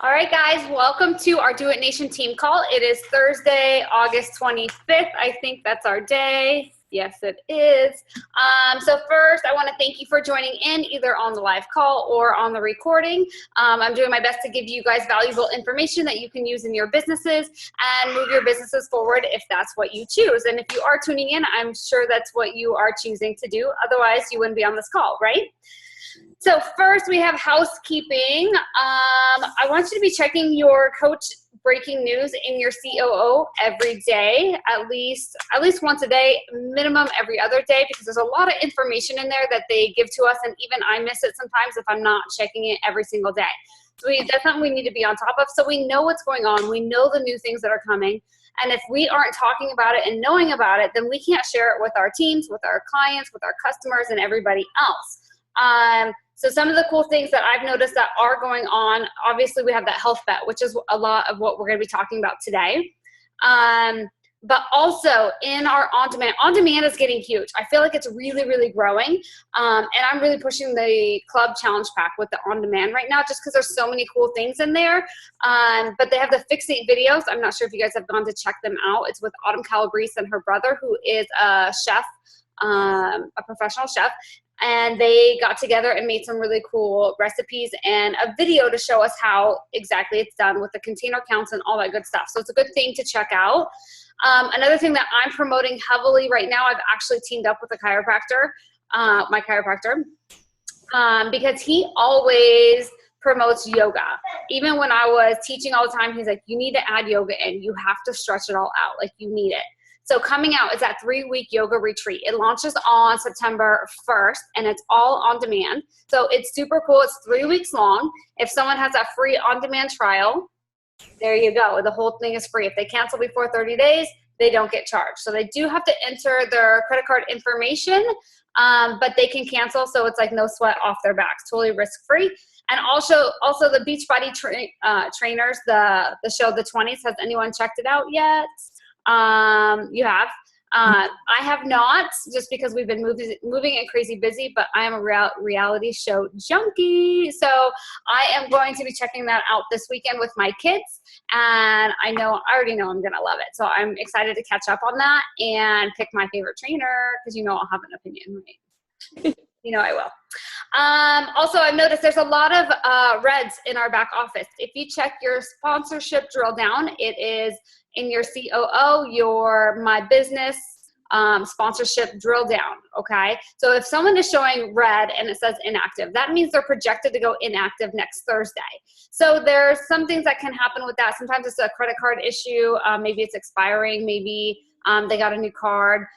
All right, guys, welcome to our Do It Nation team call. It is Thursday, August 25th. I think that's our day. Yes, it is. So first, I want to thank you for joining in either on the live call or on the recording. I'm doing my best to give you guys valuable information that you can use in your businesses and move your businesses forward if that's what you choose. And if you are tuning in, I'm sure that's what you are choosing to do. Otherwise, you wouldn't be on this call, right? So first we have housekeeping. I want you to be checking your coach breaking news in your COO every day, at least once a day, minimum every other day, because there's a lot of information in there that they give to us, and even I miss it sometimes if I'm not checking it every single day. So we definitely need to be on top of, so we know what's going on, we know the new things that are coming, and if we aren't talking about it and knowing about it, then we can't share it with our teams, with our clients, with our customers, and everybody else. So some of the cool things that I've noticed that are going on, obviously we have that health bet, which is a lot of what we're going to be talking about today. But also in our on-demand is getting huge. I feel like it's really, really growing. And I'm really pushing the club challenge pack with the on-demand right now, just because there's so many cool things in there. But they have the Fixate videos. I'm not sure if you guys have gone to check them out. It's with Autumn Calabrese and her brother, who is a chef, a professional chef. And they got together and made some really cool recipes and a video to show us how exactly it's done with the container counts and all that good stuff. So it's a good thing to check out. Another thing that I'm promoting heavily right now, I've actually teamed up with a chiropractor, my chiropractor, because he always promotes yoga. Even when I was teaching all the time, he's like, you need to add yoga in. You have to stretch it all out. Like, you need it. So coming out is that 3-week yoga retreat. It launches on September 1st, and it's all on demand. So it's super cool. It's 3 weeks long. If someone has a free on-demand trial, there you go. The whole thing is free. If they cancel before 30 days, they don't get charged. So they do have to enter their credit card information, but they can cancel. So it's like no sweat off their backs, totally risk-free. And also the Beachbody trainers, the show, The 20s. Has anyone checked it out yet? You have. I have not, just because we've been moving and crazy busy, but I am a reality show junkie. So I am going to be checking that out this weekend with my kids. And I already know I'm going to love it. So I'm excited to catch up on that and pick my favorite trainer, because I'll have an opinion, right? I will. Also, I've noticed there's a lot of reds in our back office. If you check your sponsorship drill down, it is in your COO, your My Business sponsorship drill down, okay? So if someone is showing red and it says inactive, that means they're projected to go inactive next Thursday. So there's some things that can happen with that. Sometimes it's a credit card issue. Maybe it's expiring. Maybe they got a new card.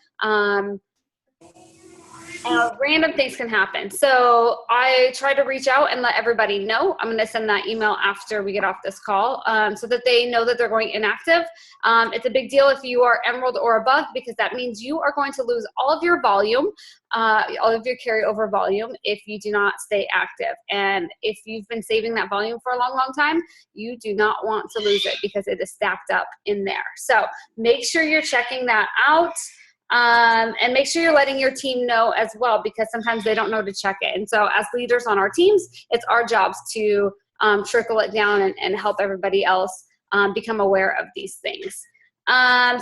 Random things can happen. So I try to reach out and let everybody know. I'm going to send that email after we get off this call, so that they know that they're going inactive. It's a big deal if you are Emerald or above, because that means you are going to lose all of your volume, all of your carryover volume, if you do not stay active. And if you've been saving that volume for a long, long time, you do not want to lose it, because it is stacked up in there. So make sure you're checking that out. And make sure you're letting your team know as well, because sometimes they don't know to check it. And so as leaders on our teams, it's our jobs to trickle it down and help everybody else become aware of these things.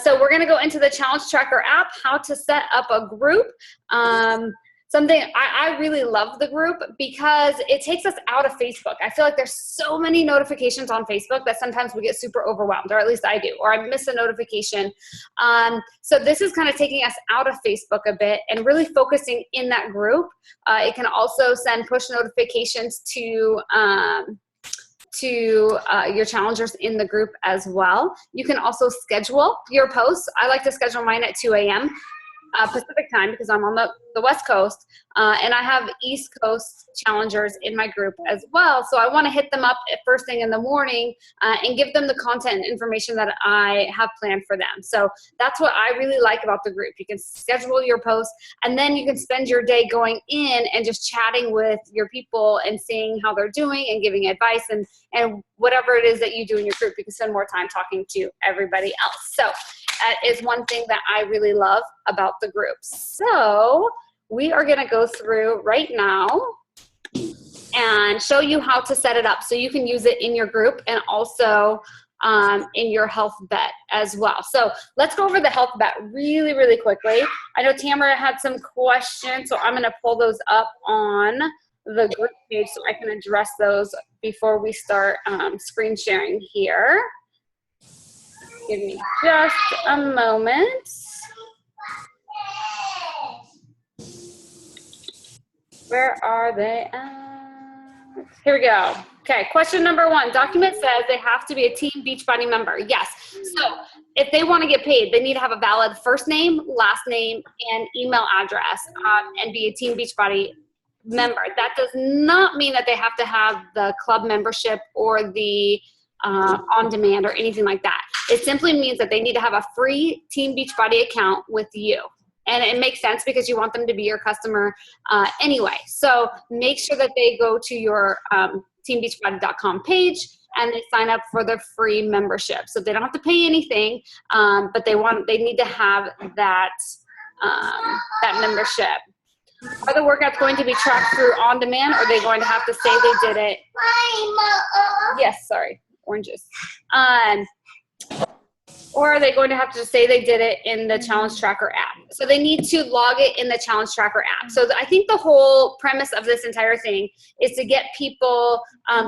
So we're going to go into the Challenge Tracker app, how to set up a group. Something I really love the group, because it takes us out of Facebook. I feel like there's so many notifications on Facebook that sometimes we get super overwhelmed, or at least I do, or I miss a notification. So this is kind of taking us out of Facebook a bit and really focusing in that group. It can also send push notifications to your challengers in the group as well. You can also schedule your posts. I like to schedule mine at 2 a.m. Pacific time, because I'm on the West Coast, and I have East Coast challengers in my group as well. So I want to hit them up at first thing in the morning and give them the content and information that I have planned for them. So that's what I really like about the group. You can schedule your posts, and then you can spend your day going in and just chatting with your people and seeing how they're doing and giving advice, and whatever it is that you do in your group, you can spend more time talking to everybody else. So that is one thing that I really love about the group. So we are going to go through right now and show you how to set it up so you can use it in your group and also in your health bet as well. So let's go over the health bet really, really quickly. I know Tamara had some questions, so I'm going to pull those up on the group page so I can address those before we start screen sharing here. Give me just a moment. Where are they at? Here we go. Okay, question number 1. Document says they have to be a Team Beachbody member. Yes. So if they want to get paid, they need to have a valid first name, last name, and email address, and be a Team Beachbody member. That does not mean that they have to have the club membership or the on-demand or anything like that. It simply means that they need to have a free Team Beachbody account with you. And it makes sense because you want them to be your customer anyway. So make sure that they go to your teambeachbody.com page and they sign up for the free membership. So they don't have to pay anything, but they need to have that that membership. Are the workouts going to be tracked through on demand, or are they going to have to say they did it? Yes, sorry, oranges. Or are they going to have to just say they did it in the Challenge Tracker app? So they need to log it in the Challenge Tracker app. So I think the whole premise of this entire thing is to get people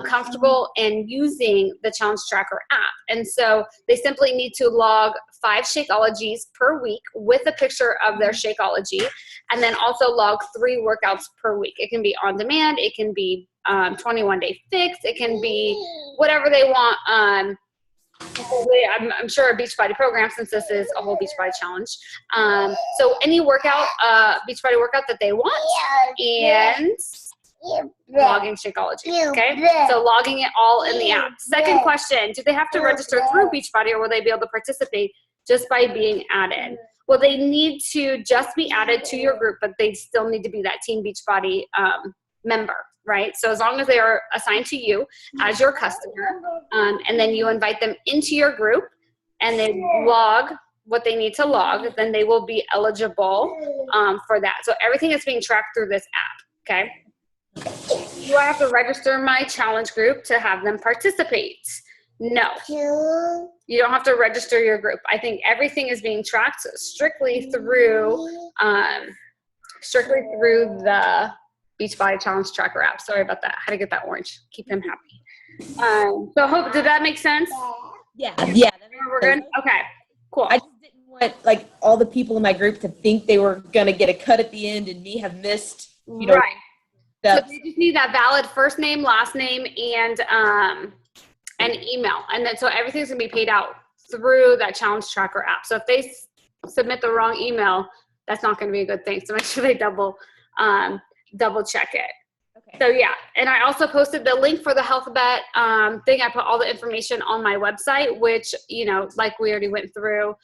comfortable in using the Challenge Tracker app. And so they simply need to log 5 Shakeologies per week with a picture of their Shakeology, and then also log 3 workouts per week. It can be on demand, it can be 21-day fix, it can be whatever they want. I'm sure a Beachbody program, since this is a whole Beachbody challenge. So any workout, Beachbody workout that they want, and logging Shakeology, okay? So logging it all in the app. Second question, do they have to register through Beachbody, or will they be able to participate just by being added? Well, they need to just be added to your group, but they still need to be that Team Beachbody member. Right? So as long as they are assigned to you as your customer, and then you invite them into your group and they log what they need to log, then they will be eligible for that. So everything is being tracked through this app, okay? Do I have to register my challenge group to have them participate? No. You don't have to register your group. I think everything is being tracked strictly through the Beachbody Challenge Tracker app. Sorry about that. How to get that orange. Keep them happy. So hope, did that make sense? Yeah. We're good? Okay, cool. I just didn't want like all the people in my group to think they were going to get a cut at the end and me have missed, you know. Right. So they just need that valid first name, last name, and an email. And then so everything's going to be paid out through that Challenge Tracker app. So if they submit the wrong email, that's not going to be a good thing. So make sure they double check it. Okay. So yeah, and I also posted the link for the health bet thing. I put all the information on my website, which, you know, like we already went through,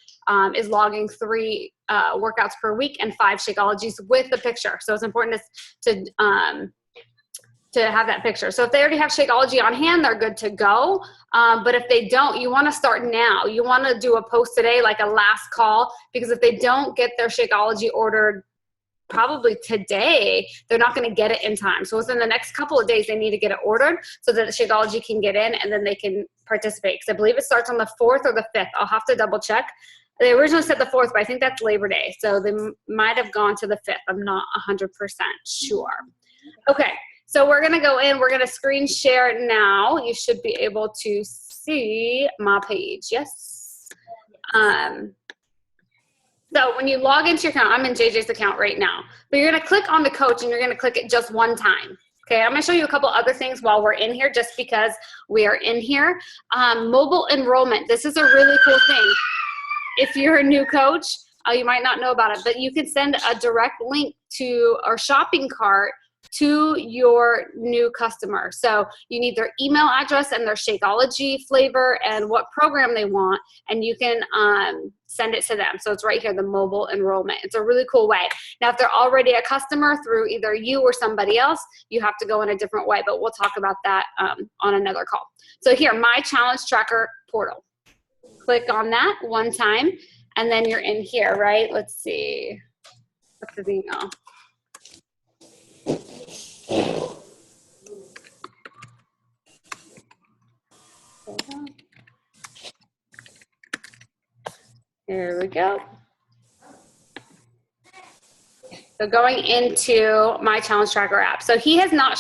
is logging 3 workouts per week and 5 Shakeologies with the picture. So it's important to have that picture. So if they already have Shakeology on hand, they're good to go. But if they don't, you want to start now. You want to do a post today, like a last call, because if they don't get their Shakeology ordered probably today, they're not going to get it in time. So within the next couple of days, they need to get it ordered so that the Shakeology can get in and then they can participate. Because I believe it starts on the 4th or the 5th. I'll have to double check. They originally said the 4th, but I think that's Labor Day. So they might have gone to the 5th. I'm not 100% sure. Okay, so we're going to go in. We're going to screen share it now. You should be able to see my page. Yes. So when you log into your account, I'm in JJ's account right now, but you're going to click on the coach and you're going to click it just one time. Okay, I'm going to show you a couple other things while we're in here, just because we are in here. Mobile enrollment. This is a really cool thing. If you're a new coach, you might not know about it, but you can send a direct link to our shopping cart to your new customer. So you need their email address and their Shakeology flavor and what program they want, and you can send it to them. So it's right here, the mobile enrollment. It's a really cool way. Now, if they're already a customer through either you or somebody else, you have to go in a different way, but we'll talk about that on another call. So here, My Challenge Tracker portal. Click on that one time, and then you're in here, right? Let's see. What's the email? Here we go. So going into my challenge tracker app. So he has not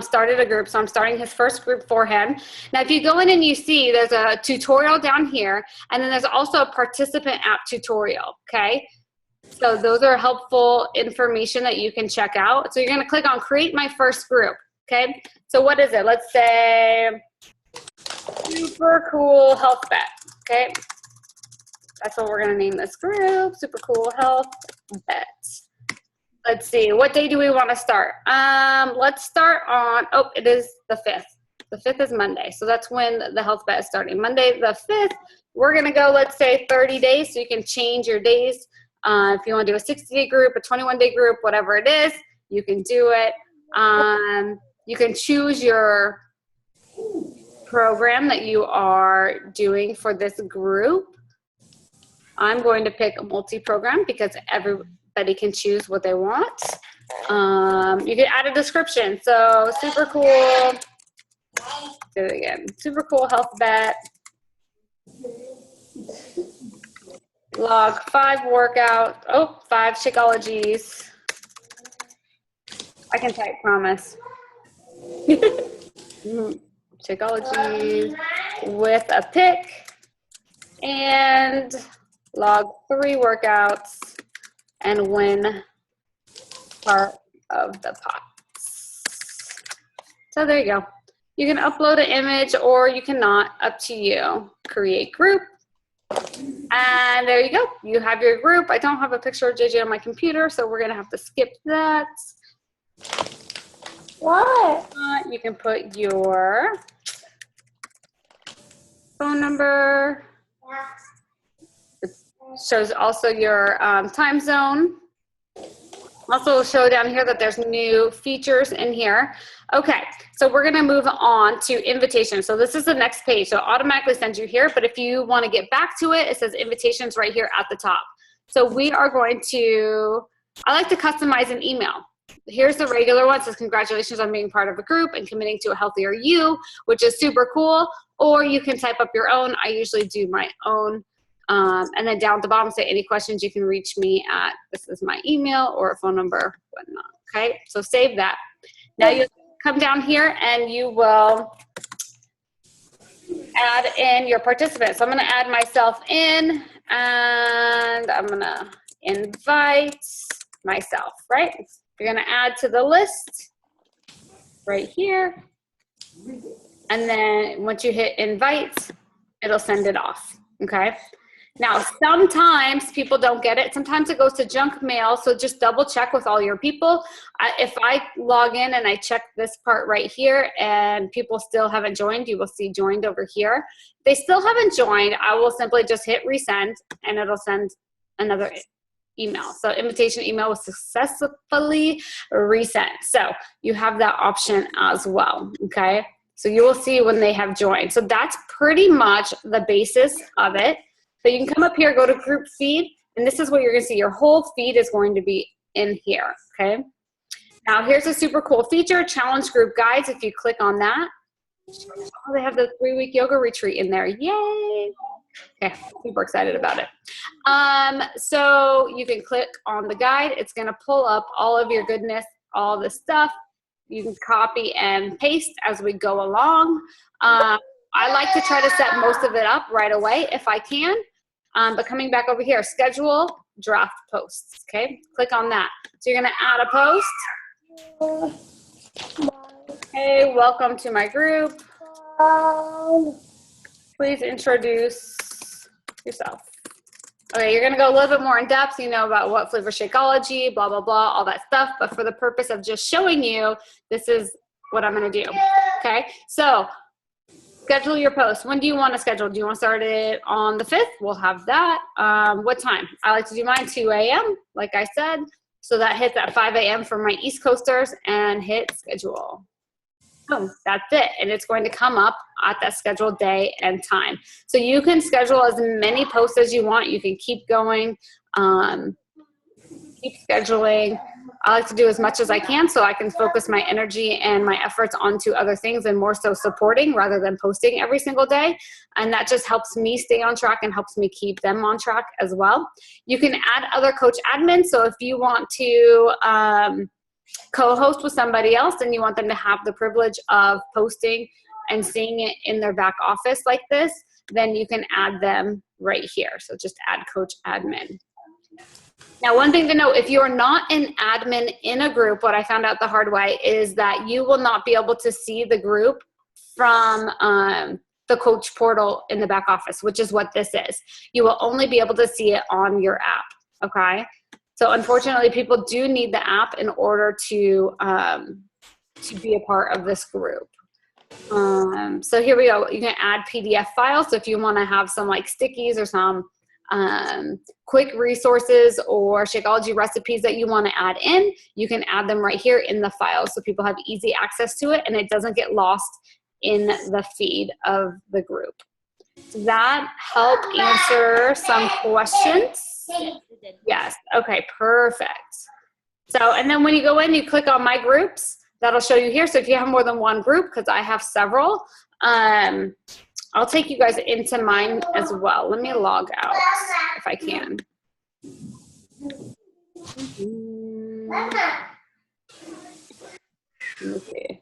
started a group, so I'm starting his first group for him. Now, if you go in and you see there's a tutorial down here, and then there's also a participant app tutorial, okay? So those are helpful information that you can check out. So you're gonna click on create my first group, okay? So what is it? Let's say super cool health bet, okay? That's what we're gonna name this group, super cool health bet. Let's see, what day do we want to start? Let's start on, oh, it is the 5th. The 5th is Monday, so that's when the health bet is starting. Monday the 5th, we're going to go, let's say 30 days, so you can change your days. If you want to do a 60-day group, a 21-day group, whatever it is, you can do it. You can choose your program that you are doing for this group. I'm going to pick a multi-program because everybody can choose what they want. You can add a description. So super cool. Do it again. Super cool health bet. Log 5 workout. Oh, 5 Shakeologies. I can type, promise. Shakeologies with a pick. And log 3 workouts. And win part of the pots. So there you go. You can upload an image or you cannot, up to you. Create group. And there you go. You have your group. I don't have a picture of JJ on my computer, so we're gonna have to skip that. What? You can put your phone number. Shows also your time zone. Also show down here that there's new features in here. Okay, so we're gonna move on to invitations. So this is the next page. So it automatically sends you here, but if you wanna get back to it, it says invitations right here at the top. So we are going to, I like to customize an email. Here's the regular one. It says congratulations on being part of a group and committing to a healthier you, which is super cool. Or you can type up your own. I usually do my own. And then down at the bottom, say any questions, you can reach me at, this is my email or a phone number, whatnot. Okay, so save that. Now you come down here and you will add in your participants. So I'm gonna add myself in and I'm gonna invite myself, right? You're gonna add to the list right here. And then once you hit invite, it'll send it off, okay? Now, sometimes people don't get it. Sometimes it goes to junk mail, so just double check with all your people. If I log in and I check this part right here and people still haven't joined, you will see joined over here. If they still haven't joined, I will simply just hit resend and it'll send another email. So invitation email was successfully resent. So you have that option as well, okay? So you will see when they have joined. So that's pretty much the basis of it. So you can come up here, go to group feed, and this is what you're gonna see. Your whole feed is going to be in here, okay? Now here's a super cool feature, challenge group guides. If you click on that, oh, they have the 3-week yoga retreat in there, yay! Okay, super excited about it. So you can click on the guide. It's gonna pull up all of your goodness, all the stuff. You can copy and paste as we go along. I like to try to set most of it up right away if I can. But coming back over here, schedule draft posts, okay? Click on that. So you're gonna add a post. Hey, welcome to my group. Please introduce yourself. Okay, you're gonna go a little bit more in depth, you know, about what flavor Shakeology, blah, blah, blah, all that stuff. But for the purpose of just showing you, this is what I'm gonna do, okay? So schedule your post. When do you want to schedule? Do you want to start it on the 5th? We'll have that. What time? I like to do mine 2 a.m., like I said. So that hits at 5 a.m. for my East Coasters and hit schedule. Boom, that's it. And it's going to come up at that scheduled day and time. So you can schedule as many posts as you want. You can keep going, keep scheduling. I like to do as much as I can so I can focus my energy and my efforts onto other things and more so supporting rather than posting every single day. And that just helps me stay on track and helps me keep them on track as well. You can add other coach admins. So if you want to co-host with somebody else and you want them to have the privilege of posting and seeing it in their back office like this, then you can add them right here. So just add coach admin. Now, one thing to note, if you're not an admin in a group, what I found out the hard way is that you will not be able to see the group from the coach portal in the back office, which is what this is. You will only be able to see it on your app, okay? So unfortunately, people do need the app in order to be a part of this group. So here we go. You can add PDF files. So if you want to have some like stickies or some quick resources or Shakeology recipes that you want to add in, you can add them right here in the files so people have easy access to it and it doesn't get lost in the feed of the group. Does that help answer some questions? Yes. Okay, perfect. So, and then when you go in, you click on my groups. That'll show you here. So if you have more than one group, because I have several, I'll take you guys into mine as well. Let me log out if I can. Let me see.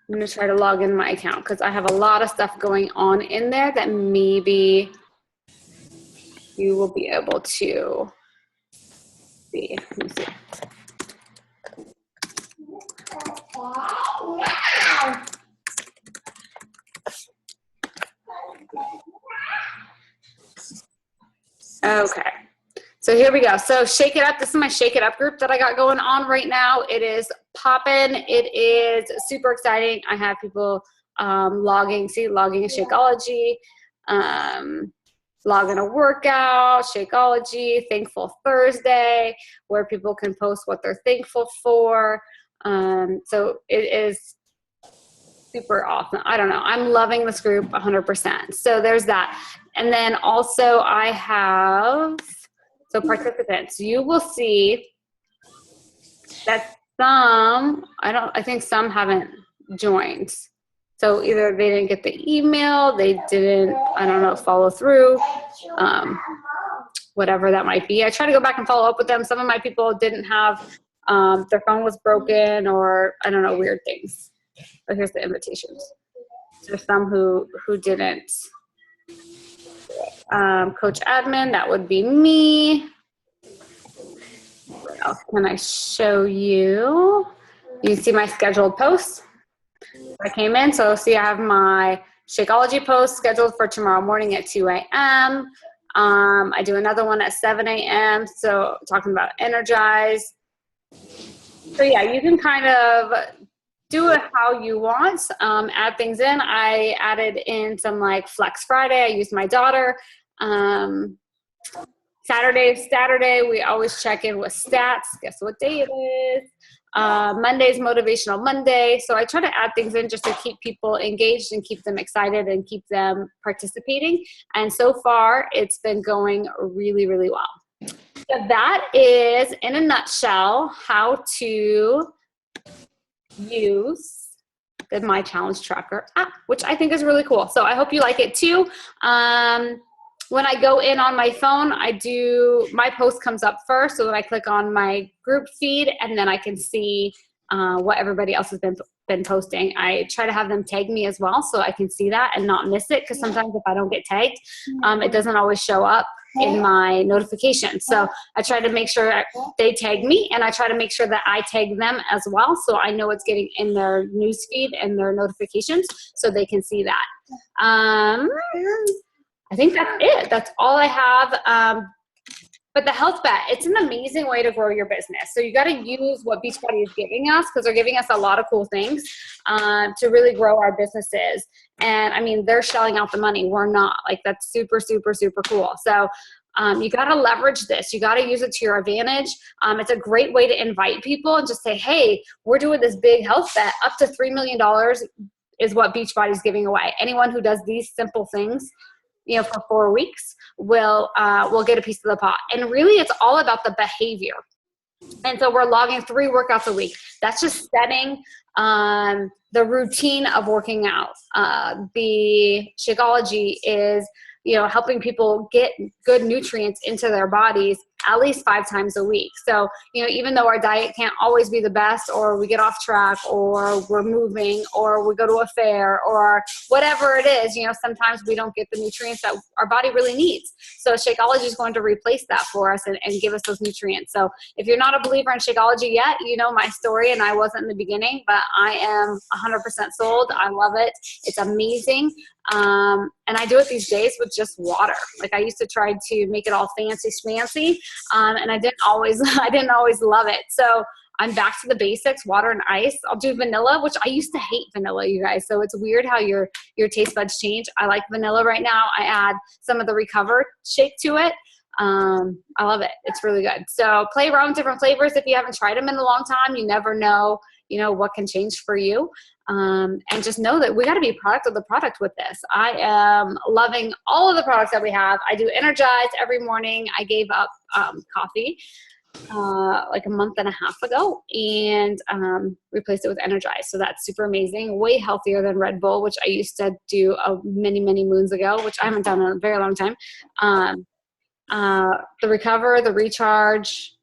I'm going to try to log in my account because I have a lot of stuff going on in there that maybe you will be able to see. Let me see. Okay, so here we go. So Shake It Up, this is my Shake It Up group that I got going on right now. It is popping. It is super exciting. I have people logging a Shakeology, logging a workout, Shakeology, Thankful Thursday, where people can post what they're thankful for. So it is super awesome. I don't know. I'm loving this group 100%. So there's that. And then also I have, so participants, you will see that I think some haven't joined. So either they didn't get the email, they didn't, I don't know, follow through, whatever that might be. I try to go back and follow up with them. Some of my people didn't have, their phone was broken or I don't know, weird things. But here's the invitations. There's some who didn't. Coach admin, that would be me. What else can I show you? You see my scheduled posts. I came in, so see I have my Shakeology post scheduled for tomorrow morning at 2 a.m. I do another one at 7 a.m. So talking about Energize. So yeah, you can kind of do it how you want, add things in. I added in some like Flex Friday. I used my daughter. Saturday, we always check in with stats. Guess what day it is? Monday's Motivational Monday. So I try to add things in just to keep people engaged and keep them excited and keep them participating. And so far, it's been going really, really well. So that is, in a nutshell, how to use the My Challenge Tracker app, which I think is really cool. So I hope you like it too. When I go in on my phone, my post comes up first. So then I click on my group feed and then I can see what everybody else has been posting. I try to have them tag me as well so I can see that and not miss it, because sometimes if I don't get tagged, it doesn't always show up in my notifications. So I try to make sure they tag me, and I try to make sure that I tag them as well, so I know it's getting in their news feed and their notifications so they can see that. I think that's it. That's all I have. But the health bet, it's an amazing way to grow your business. So you got to use what Beachbody is giving us, because they're giving us a lot of cool things to really grow our businesses. And I mean, they're shelling out the money. We're not. Like, that's super, super, super cool. So you got to leverage this. You got to use it to your advantage. It's a great way to invite people and just say, hey, we're doing this big health bet. Up to $3 million is what Beachbody is giving away. Anyone who does these simple things, for 4 weeks, will get a piece of the pot. And really, it's all about the behavior. And so we're logging 3 workouts a week. That's just setting the routine of working out. The Shakeology is, helping people get good nutrients into their bodies at least 5 times a week. So, even though our diet can't always be the best, or we get off track, or we're moving, or we go to a fair, or whatever it is, sometimes we don't get the nutrients that our body really needs. So Shakeology is going to replace that for us and give us those nutrients. So if you're not a believer in Shakeology yet, you know my story, and I wasn't in the beginning, but I am 100% sold. I love it. It's amazing. And I do it these days with just water. Like, I used to try to make it all fancy schmancy, and I didn't always love it. So I'm back to the basics, water and ice. I'll do vanilla, which I used to hate vanilla, you guys. So it's weird how your taste buds change. I like vanilla right now. I add some of the Recover shake to it. I love it. It's really good. So play around with different flavors. If you haven't tried them in a long time, you never know, what can change for you. And just know that we got to be product of the product with this. I am loving all of the products that we have. I do Energize every morning. I gave up coffee like a month and a half ago, and replaced it with Energize. So that's super amazing. Way healthier than Red Bull, which I used to do many, many moons ago, which I haven't done in a very long time. The Recover, the Recharge,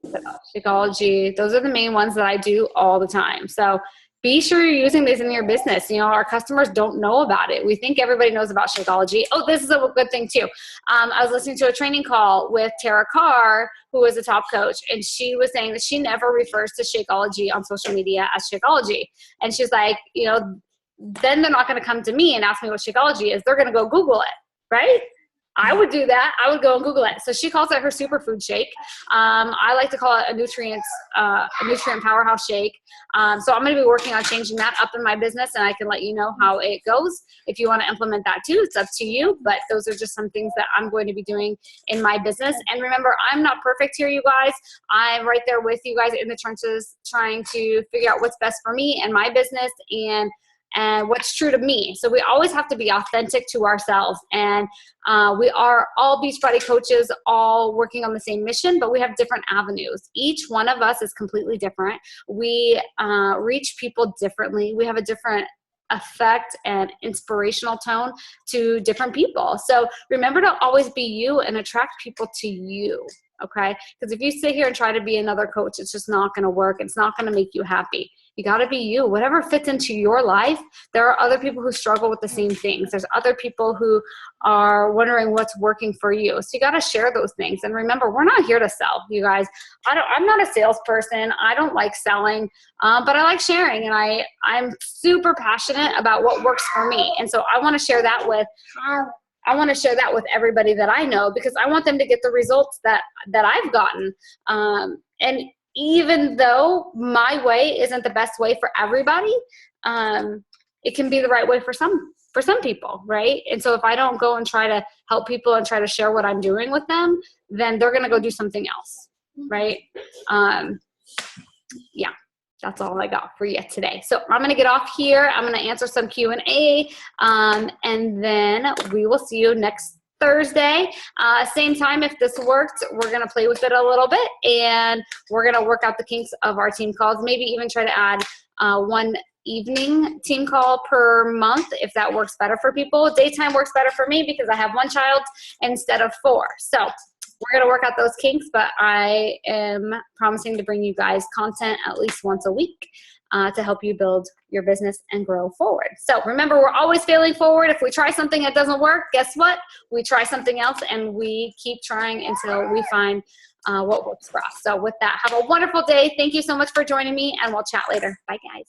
the Shakeology, those are the main ones that I do all the time. So be sure you're using these in your business. Our customers don't know about it. We think everybody knows about Shakeology. Oh, this is a good thing too. I was listening to a training call with Tara Carr, who is a top coach, and she was saying that she never refers to Shakeology on social media as Shakeology. And she's like, then they're not going to come to me and ask me what Shakeology is. They're going to go Google it, right? I would do that. I would go and Google it. So she calls it her superfood shake. I like to call it a nutrient powerhouse shake. So I'm going to be working on changing that up in my business, and I can let you know how it goes. If you want to implement that too, it's up to you. But those are just some things that I'm going to be doing in my business. And remember, I'm not perfect here, you guys. I'm right there with you guys in the trenches, trying to figure out what's best for me and my business, and what's true to me. So we always have to be authentic to ourselves. And we are all Beachbody coaches, all working on the same mission, but we have different avenues. Each one of us is completely different. We reach people differently. We have a different effect and inspirational tone to different people. So remember to always be you and attract people to you. Okay? Because if you sit here and try to be another coach, it's just not going to work. It's not going to make you happy. You got to be you. Whatever fits into your life. There are other people who struggle with the same things. There's other people who are wondering what's working for you. So you got to share those things. And remember, we're not here to sell, you guys. I'm not a salesperson. I don't like selling, but I like sharing. And I'm super passionate about what works for me. And so I want to share that with everybody that I know, because I want them to get the results that I've gotten. And even though my way isn't the best way for everybody, it can be the right way for some people, right? And so if I don't go and try to help people and try to share what I'm doing with them, then they're going to go do something else, right? Yeah. That's all I got for you today. So I'm going to get off here. I'm going to answer some Q&A, and then we will see you next Thursday. Same time, if this worked, we're going to play with it a little bit, and we're going to work out the kinks of our team calls, maybe even try to add one evening team call per month if that works better for people. Daytime works better for me because I have 1 child instead of 4. So we're going to work out those kinks, but I am promising to bring you guys content at least once a week to help you build your business and grow forward. So remember, we're always failing forward. If we try something that doesn't work, guess what? We try something else, and we keep trying until we find what works for us. So with that, have a wonderful day. Thank you so much for joining me, and we'll chat later. Bye, guys.